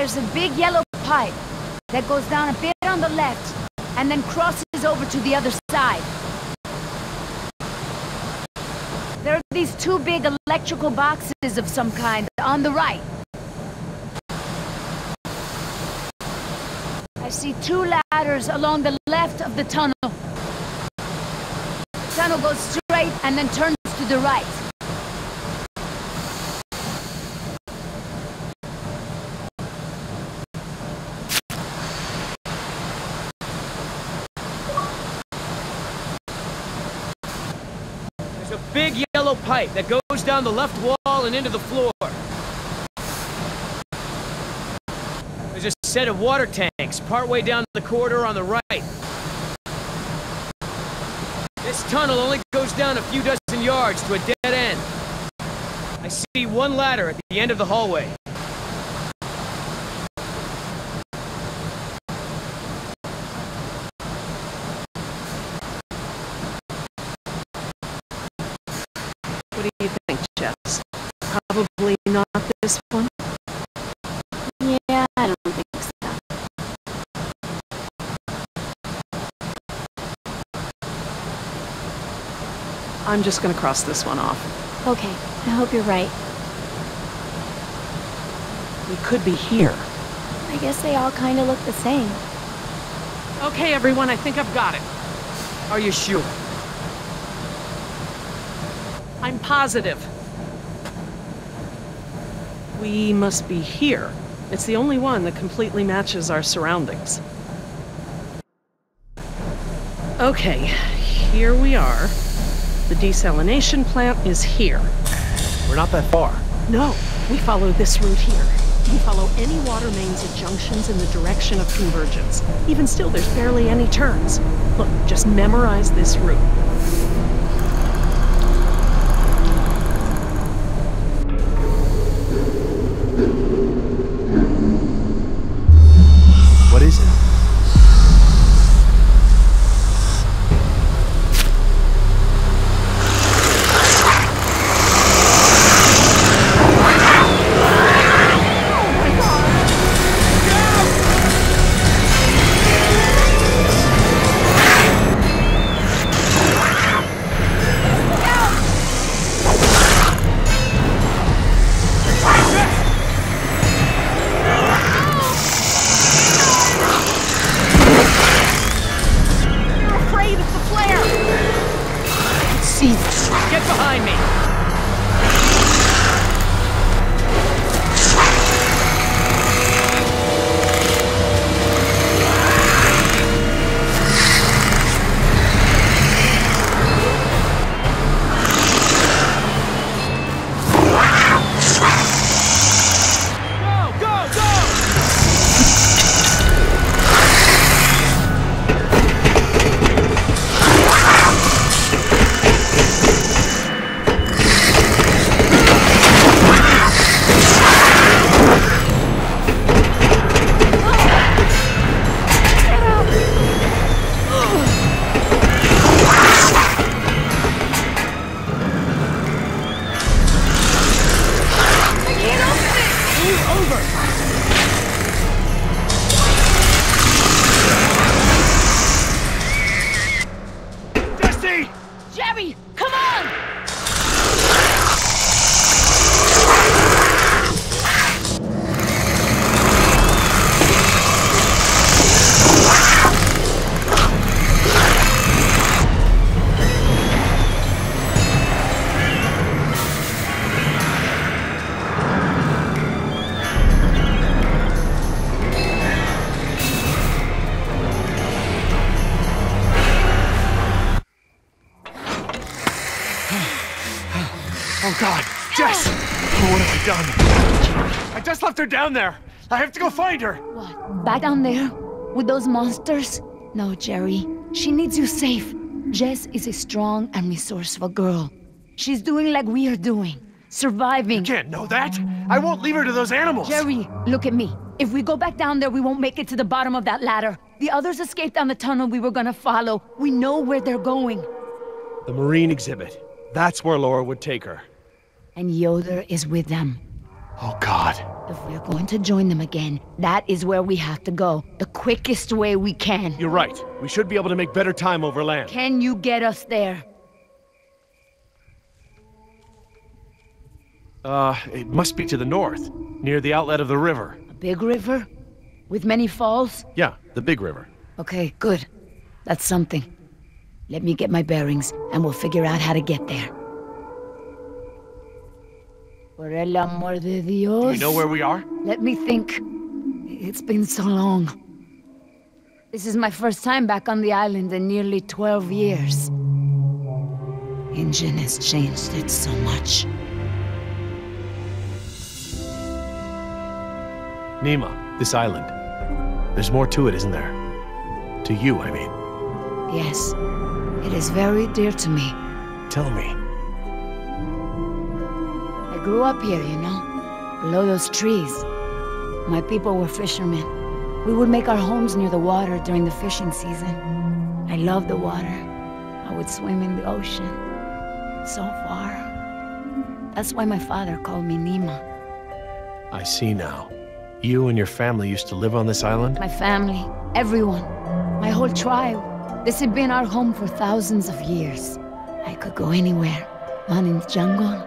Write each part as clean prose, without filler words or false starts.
There's a big yellow pipe that goes down a bit on the left and then crosses over to the other side. There are these two big electrical boxes of some kind on the right. I see two ladders along the left of the tunnel. The tunnel goes straight and then turns to the right. There's a big yellow pipe that goes down the left wall and into the floor. There's a set of water tanks partway down the corridor on the right. This tunnel only goes down a few dozen yards to a dead end. I see one ladder at the end of the hallway. What do you think, Jess? Probably not this one? Yeah, I don't think so. I'm just gonna cross this one off. Okay, I hope you're right. We could be here. I guess they all kind of look the same. Okay, everyone, I think I've got it. Are you sure? I'm positive. We must be here. It's the only one that completely matches our surroundings. Okay, here we are. The desalination plant is here. We're not that far. No, we follow this route here. We follow any water mains at junctions in the direction of convergence. Even still, there's barely any turns. Look, just memorize this route. What is it? Get behind me! Jerry, come on! Oh God, Jess! Oh, what have I done? I just left her down there. I have to go find her. What? Back down there? With those monsters? No, Jerry. She needs you safe. Jess is a strong and resourceful girl. She's doing like we are doing. Surviving. You can't know that. I won't leave her to those animals. Jerry, look at me. If we go back down there, we won't make it to the bottom of that ladder. The others escaped down the tunnel we were gonna follow. We know where they're going. The marine exhibit. That's where Laura would take her. And Yoder is with them. Oh God. If we're going to join them again, that is where we have to go. The quickest way we can. You're right. We should be able to make better time over land. Can you get us there? It must be to the north, near the outlet of the river. A big river? With many falls? Yeah, the big river. Okay, good. That's something. Let me get my bearings, and we'll figure out how to get there. Por el amor de Dios. Do you know where we are? Let me think. It's been so long. This is my first time back on the island in nearly 12 years. Ingen has changed it so much. Nima, this island. There's more to it, isn't there? To you, I mean. Yes. It is very dear to me. Tell me. I grew up here, you know, below those trees. My people were fishermen. We would make our homes near the water during the fishing season. I loved the water. I would swim in the ocean. So far. That's why my father called me Nima. I see now. You and your family used to live on this island? My family, everyone, my whole tribe. This had been our home for thousands of years. I could go anywhere, run in the jungle,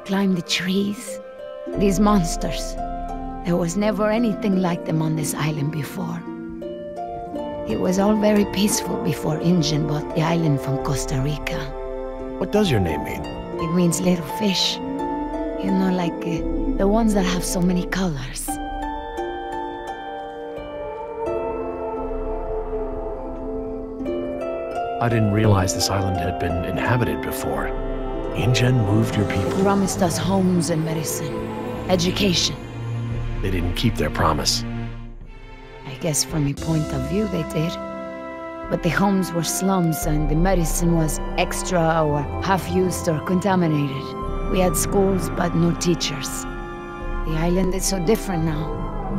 climb the trees. These monsters. There was never anything like them on this island before. It was all very peaceful before Ingen bought the island from Costa Rica. What does your name mean? It means little fish. You know, like the ones that have so many colors. I didn't realize this island had been inhabited before. Ingen moved your people. Promised us homes and medicine, education. They didn't keep their promise. I guess from a point of view they did. But the homes were slums and the medicine was extra or half-used or contaminated. We had schools but no teachers. The island is so different now.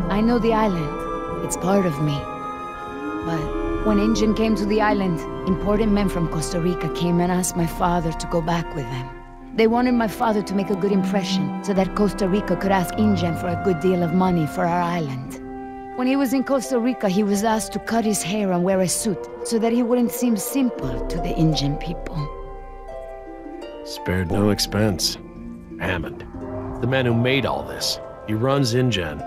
I know the island. It's part of me. But when Ingen came to the island, important men from Costa Rica came and asked my father to go back with them. They wanted my father to make a good impression so that Costa Rica could ask Ingen for a good deal of money for our island. When he was in Costa Rica, he was asked to cut his hair and wear a suit so that he wouldn't seem simple to the Ingen people. Spared no expense. Hammond, the man who made all this. He runs Ingen.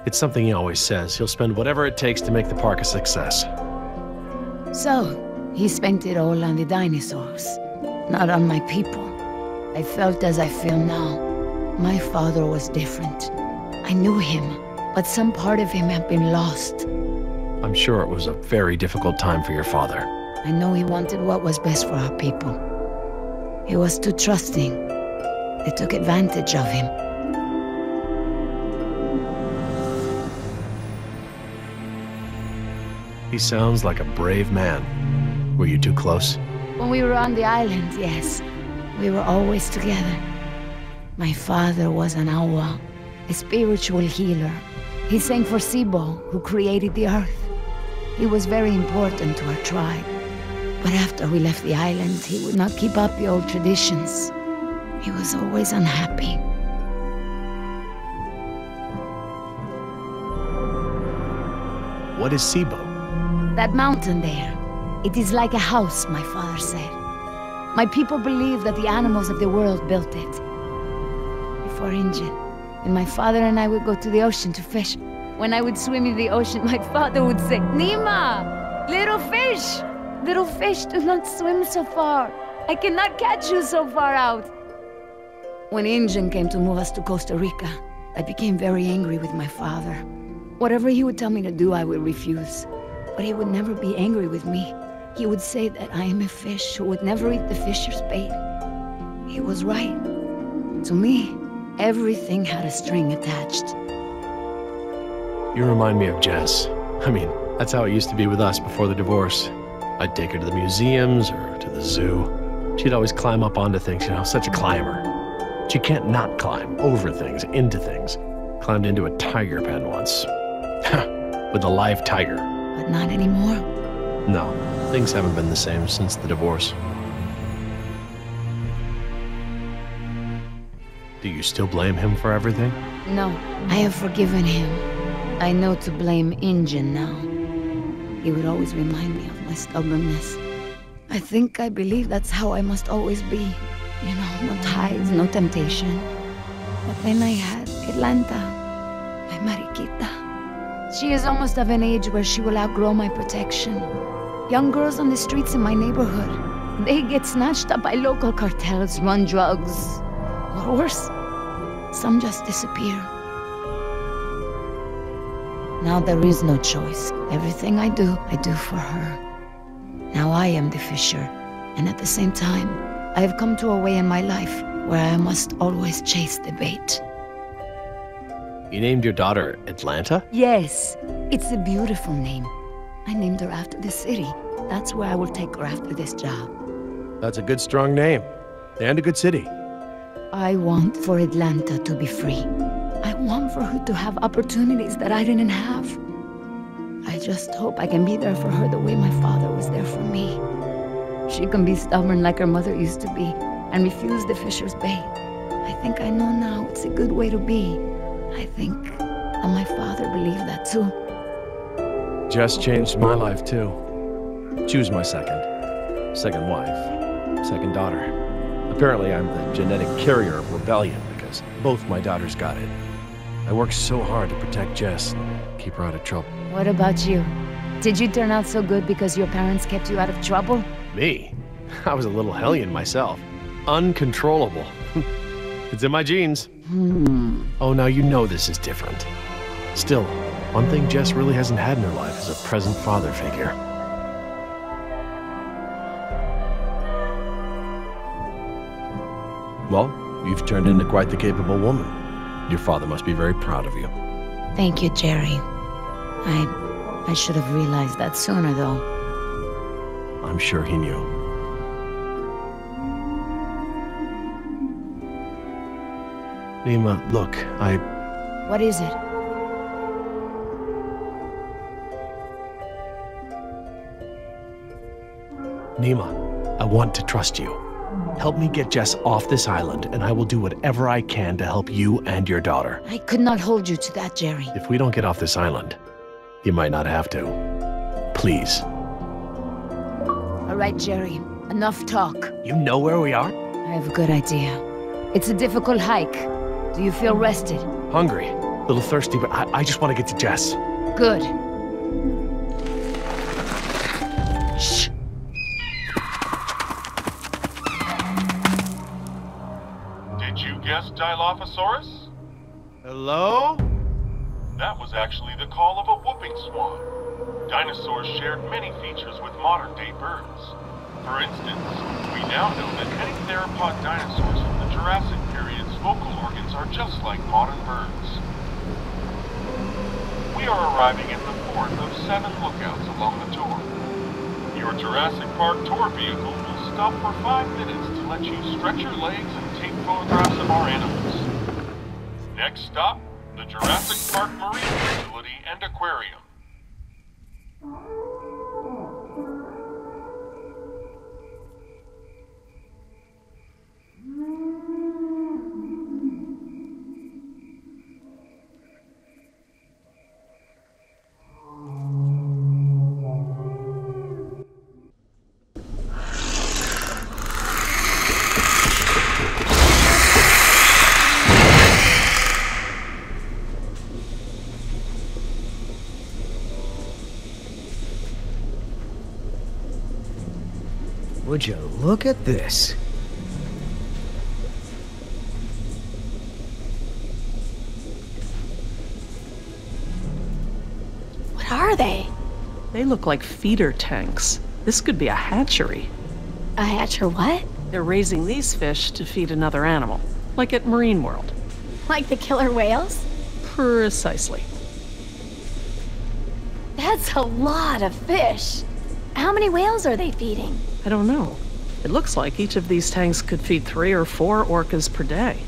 It's something he always says. He'll spend whatever it takes to make the park a success. So, he spent it all on the dinosaurs, not on my people. I felt as I feel now. My father was different. I knew him, but some part of him had been lost. I'm sure it was a very difficult time for your father. I know he wanted what was best for our people. He was too trusting. They took advantage of him. He sounds like a brave man. Were you too close? When we were on the island, yes. We were always together. My father was an awa, a spiritual healer. He sang for Sibo, who created the earth. He was very important to our tribe. But after we left the island, he would not keep up the old traditions. He was always unhappy. What is Sibo? That mountain there. It is like a house, my father said. My people believe that the animals of the world built it. Before Ingen, and my father and I would go to the ocean to fish. When I would swim in the ocean, my father would say, Nima! Little fish, do not swim so far. I cannot catch you so far out. When Ingen came to move us to Costa Rica, I became very angry with my father. Whatever he would tell me to do, I would refuse. But he would never be angry with me. He would say that I am a fish who would never eat the fisher's bait. He was right. To me, everything had a string attached. You remind me of Jess. I mean, that's how it used to be with us before the divorce. I'd take her to the museums or to the zoo. She'd always climb up onto things, you know, such a climber. She can't not climb over things, into things. Climbed into a tiger pen once. With a live tiger. But not anymore. No, things haven't been the same since the divorce. Do you still blame him for everything? No, I have forgiven him. I know to blame Injun now. He would always remind me of my stubbornness. I think I believe that's how I must always be. You know, no ties, no temptation. But then I had Atlanta, my Mariquita. She is almost of an age where she will outgrow my protection. Young girls on the streets in my neighborhood, they get snatched up by local cartels, run drugs, or worse, some just disappear. Now there is no choice. Everything I do for her. Now I am the fisher, and at the same time, I have come to a way in my life where I must always chase the bait. You named your daughter Atlanta? Yes, it's a beautiful name. I named her after the city. That's where I will take her after this job. That's a good, strong name. And a good city. I want for Atlanta to be free. I want for her to have opportunities that I didn't have. I just hope I can be there for her the way my father was there for me. She can be stubborn like her mother used to be and refuse the fisher's bait. I think I know now it's a good way to be. I think that my father believed that too. Jess changed my life too. She was my second wife, second daughter. Apparently I'm the genetic carrier of rebellion because both my daughters got it. I worked so hard to protect Jess and keep her out of trouble. What about you? Did you turn out so good because your parents kept you out of trouble? Me? I was a little hellion myself. Uncontrollable. It's in my genes. Oh, now you know this is different. Still, one thing Jess really hasn't had in her life is a present father figure. Well, you've turned into quite the capable woman. Your father must be very proud of you. Thank you, Jerry. I should have realized that sooner, though. I'm sure he knew. Nima, look, What is it? Nima, I want to trust you. Help me get Jess off this island, and I will do whatever I can to help you and your daughter. I could not hold you to that, Jerry. If we don't get off this island, you might not have to. Please. All right, Jerry. Enough talk. You know where we are? I have a good idea. It's a difficult hike. Do you feel rested? Hungry. A little thirsty, but I just want to get to Jess. Good. Shh. Did you guess Dilophosaurus? Hello? That was actually the call of a whooping swan. Dinosaurs shared many features with modern-day birds. For instance, we now know that many theropod dinosaurs from the Jurassic period's vocal organs are just like modern birds. We are arriving at the fourth of 7 lookouts along the tour. Your Jurassic Park tour vehicle will stop for 5 minutes to let you stretch your legs and take photographs of our animals. Next stop, the Jurassic Park Marine Facility and Aquarium. Would you look at this? What are they? They look like feeder tanks. This could be a hatchery. A hatcher what? They're raising these fish to feed another animal, like at Marine World. Like the killer whales? Precisely. That's a lot of fish. How many whales are they feeding? I don't know. It looks like each of these tanks could feed 3 or 4 orcas per day.